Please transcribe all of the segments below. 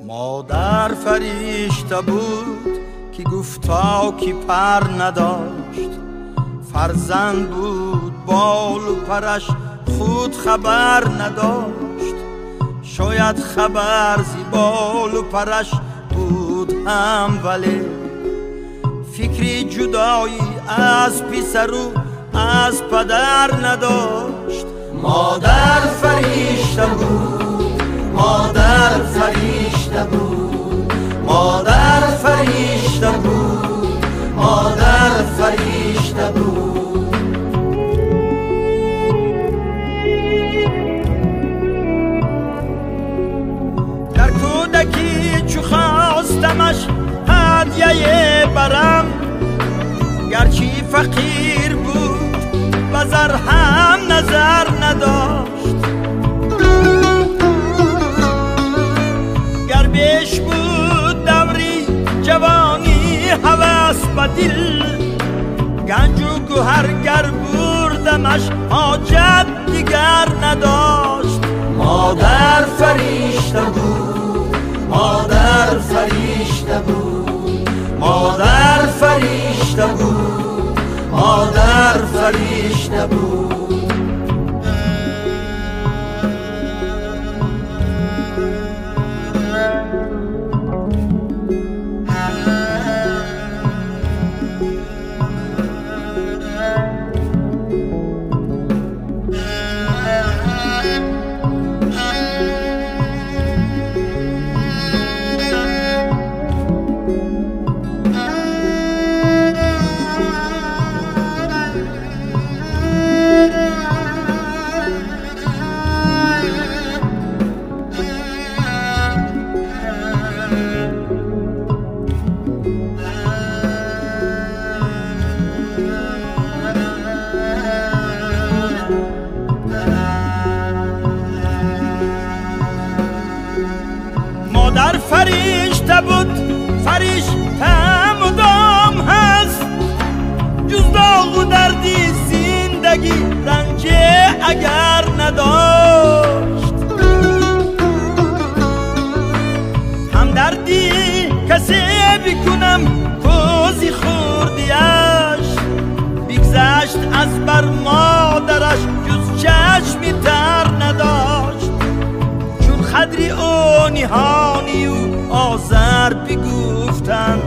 مادر فریشته بود که گفتا که پر نداشت، فرزند بود بال و پرش خود خبر نداشت. شاید خبر زی بال و پرش بود هم، ولی فکری جدایی از پسر و از پدر نداشت. مادر فریشته بود، مادر فریشته بود، مادر فریشته بود، مادر فریشته بود. در کودکی چو خواستمش هدیه برم، گرچه فقیر بود و زر هم نظر نداشت. گر بیش بود دوری جوانی هوس به دل، گنج و گوهر گر بردمش حاجت دیگر نداشت. مادر فریشته بود، مادر فریشته بود، مادر فریشته بود، مادر فریشته بود. مادر فریشته بود، فریشته مدام هست، جز داغ و دردی زندگی رنج اگر نداشت. همدردی کسی بکنم کوزی خوردیش، بگذشت از بر مادرش جز چشمی تر نداشت. قدری او نهانی و آذر بگفتند،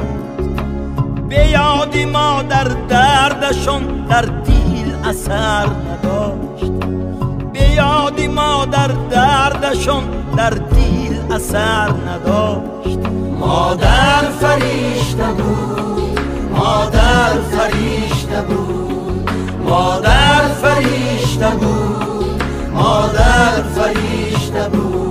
به یاد مادر دردشان در دل اثر نداشت. به یاد مادر دردشان در دل اثر نداشت. مادر فریشته بود، مادر فریشته بود، مادر فریشته بود، مادر فریشته بود.